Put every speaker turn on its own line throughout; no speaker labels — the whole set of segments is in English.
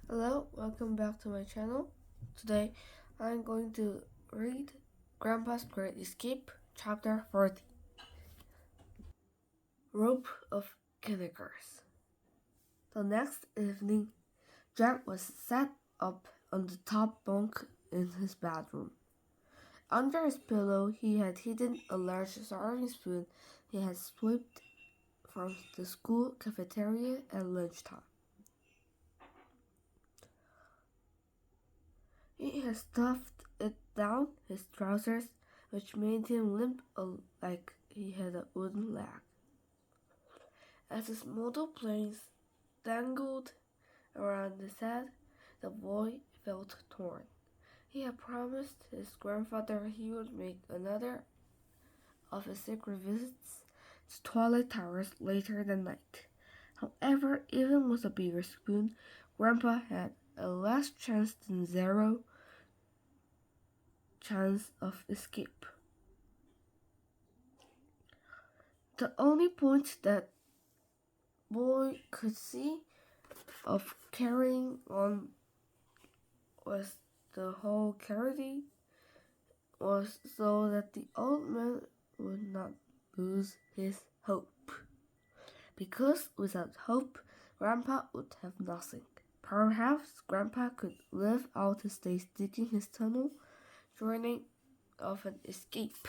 Hello, welcome back to my channel. Today, I'm going to read Grandpa's Great Escape, Chapter 40, Rope of Knickers. The next evening, Jack was sat up on the top bunk in his bedroom. Under his pillow, he had hidden a large serving spoon he had swept from the school cafeteria at lunchtime. He had stuffed it down his trousers, which made him limp like he had a wooden leg. As his model planes dangled around his head, the boy felt torn. He had promised his grandfather he would make another of his secret visits to Twilight Towers later that night. However, even with a bigger spoon, Grandpa had a less chance than zero chance of escape. The only point that boy could see of carrying on was the whole carry was so that the old man would not lose his hope. Because without hope, Grandpa would have nothing. Perhaps Grandpa could live out his days digging his tunnel, dreaming of an escape.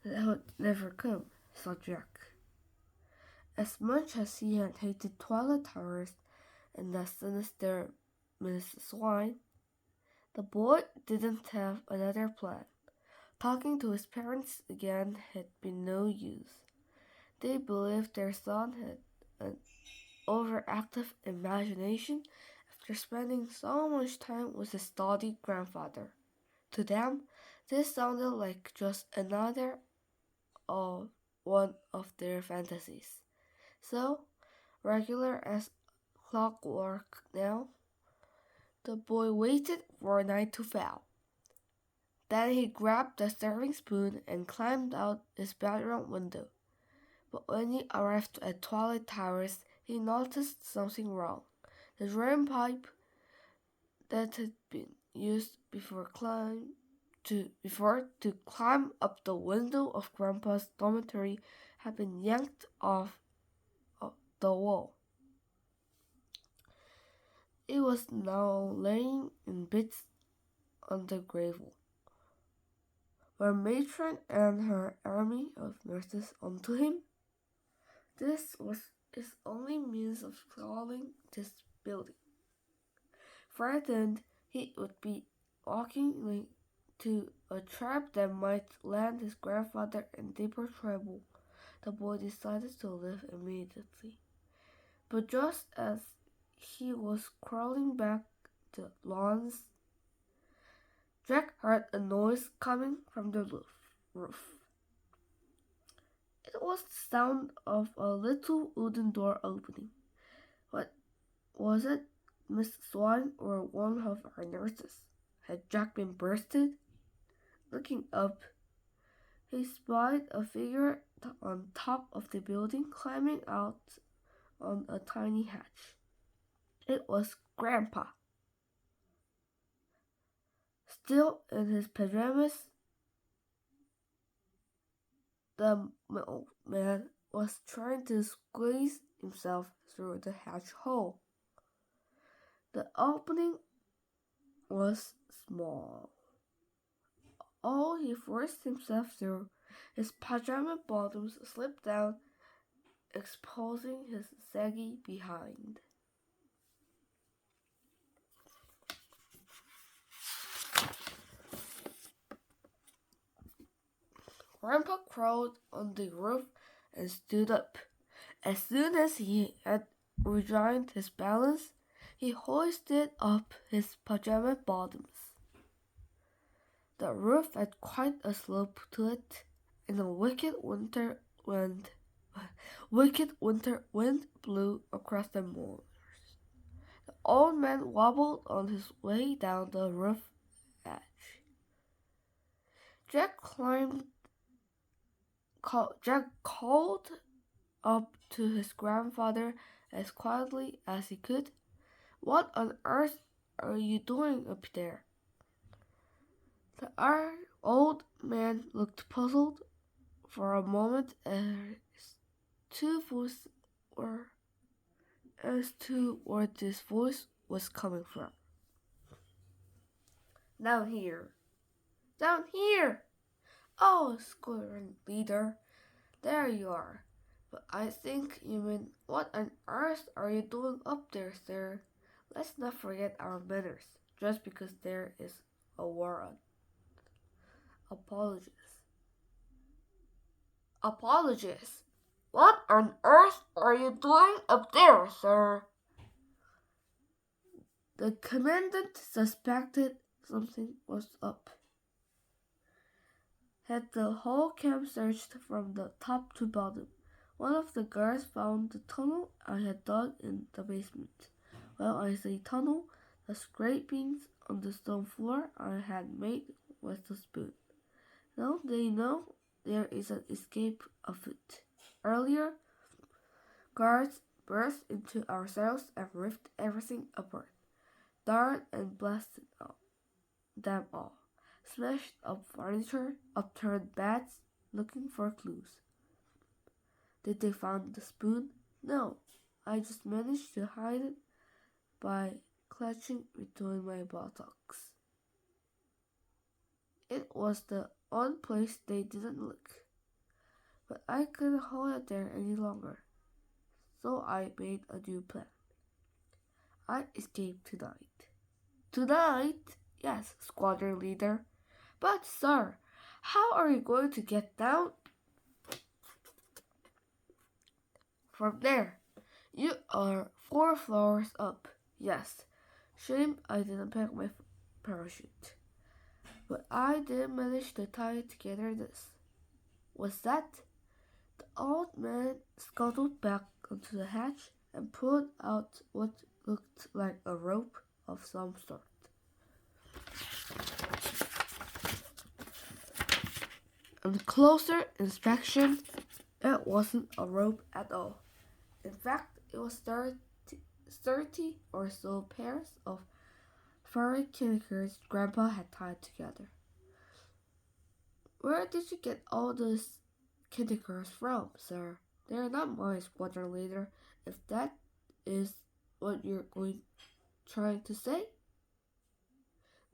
That would never come, thought Jack. As much as he had hated Twilight Towers and the sinister Miss Swine, the boy didn't have another plan. Talking to his parents again had been no use. They believed their son had an overactive imagination after spending so much time with his stodgy grandfather. To them, this sounded like just another of one of their fantasies. So, regular as clockwork now, the boy waited for night to fall. Then he grabbed the serving spoon and climbed out his bedroom window. But when he arrived at Twilight Towers, he noticed something wrong. The drain pipe that had been used before to climb up the window of Grandpa's dormitory had been yanked off the wall. It was now laying in bits on the gravel. Were matron and her army of nurses onto him? This was his only means of scaling this building. Frightened, he would be walking to a trap that might land his grandfather in deeper trouble. The boy decided to leave immediately. But just as he was crawling back the lawns, Jack heard a noise coming from the roof. It was the sound of a little wooden door opening. What was it? Miss Swan or one of her nurses? Had Jack been bursted? Looking up, he spied a figure on top of the building climbing out on a tiny hatch. It was Grandpa. Still in his pajamas, the man was trying to squeeze himself through the hatch hole. The opening was small. All he forced himself through, his pajama bottoms slipped down, exposing his saggy behind. Grandpa crawled on the roof and stood up. As soon as he had regained his balance, he hoisted up his pajama bottoms. The roof had quite a slope to it, and a wicked winter wind blew across the moors. The old man wobbled on his way down the roof edge. Jack called up to his grandfather as quietly as he could. "What on earth are you doing up there?" The old man looked puzzled for a moment were as to where this voice was coming from. "Down here." "Down here!" "Oh, squadron leader, there you are. But I think you mean, what on earth are you doing up there, sir? Let's not forget our manners, just because there is a war on." Apologies. Apologies. "What on earth are you doing up there, sir?" The commandant suspected something was up. Had the whole camp searched from the top to bottom. One of the guards found the tunnel I had dug in the basement. Well, I say tunnel, the scrapings on the stone floor I had made with the spoon. Now they know there is an escape afoot. Earlier, guards burst into our cells and ripped everything apart. Darn and blasted them all. Smashed up furniture, upturned beds, looking for clues. Did they find the spoon? No, I just managed to hide it by clutching between my buttocks. It was the one place they didn't look. But I couldn't hold it there any longer, so I made a new plan. I escaped tonight. Tonight? Yes, squadron leader. But, sir, how are you going to get down from there? You are 4 floors up. Yes. Shame I didn't pack my parachute. But I did manage to tie together this. What's that? The old man scuttled back onto the hatch and pulled out what looked like a rope of some sort. On closer inspection, it wasn't a rope at all. In fact, it was 30 or so pairs of furry Knickers Grandpa had tied together. "Where did you get all those Knickers from, sir?" "They're not mine, squadron leader, if that is what you're trying to say."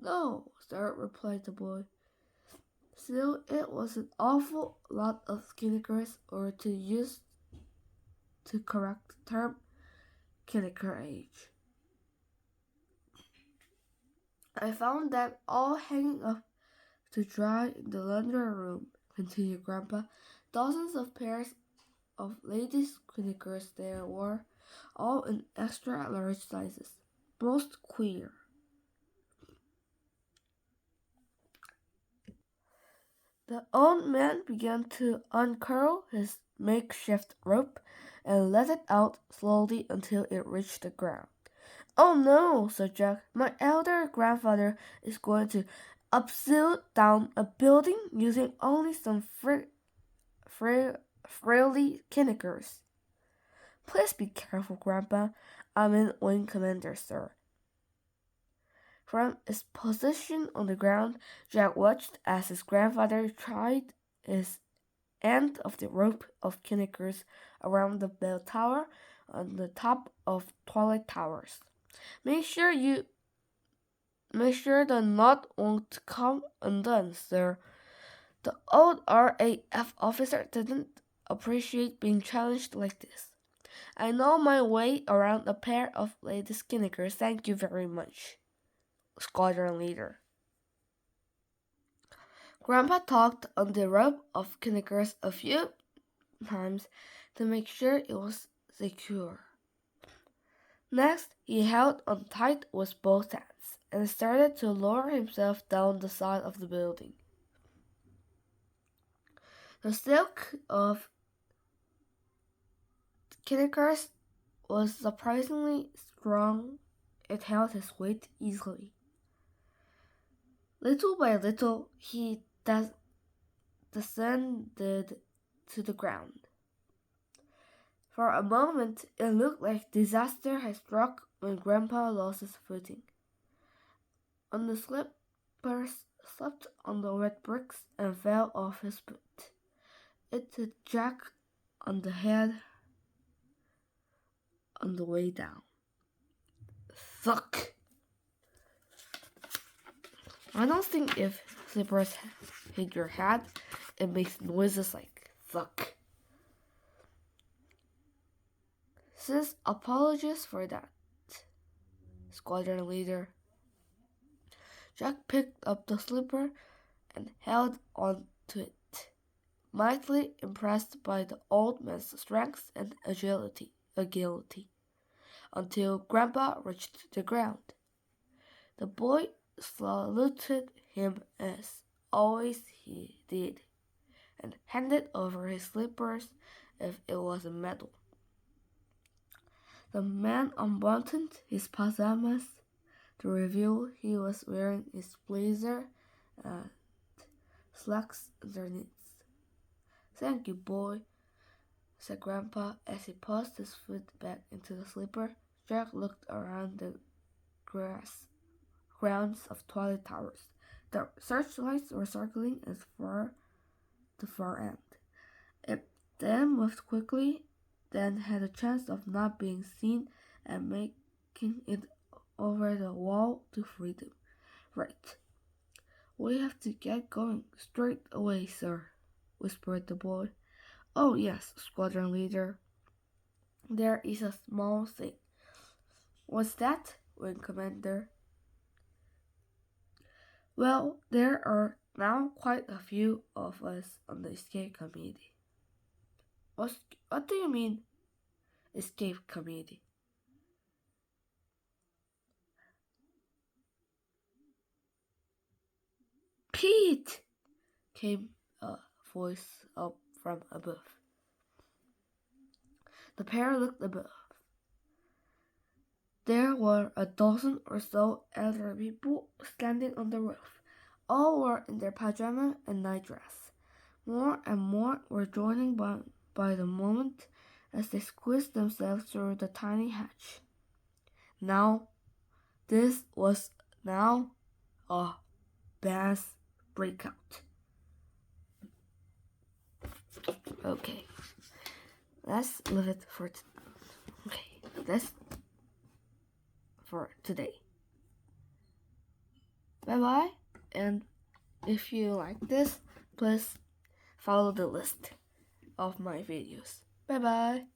"No, sir," replied the boy. Still, it was an awful lot of Knickers, or to use the correct term, Knicker age. "I found them all hanging up to dry in the laundry room," continued Grandpa. "Dozens of pairs of ladies' Knickers there were, all in extra large sizes. Most queer." The old man began to uncurl his makeshift rope and let it out slowly until it reached the ground. "Oh no," said Jack. "My elder grandfather is going to upside down a building using only some frailty Knickers." "Please be careful, Grandpa. I'm in wing commander, sir." From his position on the ground, Jack watched as his grandfather tied his end of the rope of Knickers around the bell tower on the top of Twilight Towers. Make sure the knot won't come undone, sir." The old RAF officer didn't appreciate being challenged like this. "I know my way around a pair of ladies' Knickers, thank you very much, squadron leader." Grandpa tugged on the rope of Knickers a few times to make sure it was secure. Next, he held on tight with both hands and started to lower himself down the side of the building. The silk of Knickers was surprisingly strong. It held his weight easily. Little by little, he descended to the ground. For a moment, it looked like disaster had struck when Grandpa lost his footing. And the slippers slipped on the wet bricks and fell off his foot. It hit Jack on the head on the way down. Thunk! I don't think if slippers hit your head, it makes noises like thunk. Says apologies for that, squadron leader. Jack picked up the slipper and held on to it, mightily impressed by the old man's strength and agility, until Grandpa reached the ground. The boy saluted him as always he did, and handed over his slippers if it was a medal. The man unbuttoned his pajamas to reveal he was wearing his blazer and slacks underneath. "Thank you, boy," said Grandpa as he passed his foot back into the slipper. Jack looked around the grounds of Twilight Towers. The searchlights were circling as far the far end. It then moved quickly, then had a chance of not being seen and making it over the wall to freedom. "Right. We have to get going straight away, sir," whispered the boy. "Oh, yes, squadron leader. There is a small thing." "What's that, Wing Commander?" "Well, there are now quite a few of us on the escape committee." What do you mean, escape committee?" "Pete!" came a voice up from above. The pair looked above. There were a dozen or so elderly people standing on the roof. All were in their pajamas and nightdress. More and more were joining by the moment as they squeezed themselves through the tiny hatch. This was now a mass breakout. Okay, let's leave it for today. Bye bye, and if you like this, please follow the list of my videos. Bye bye.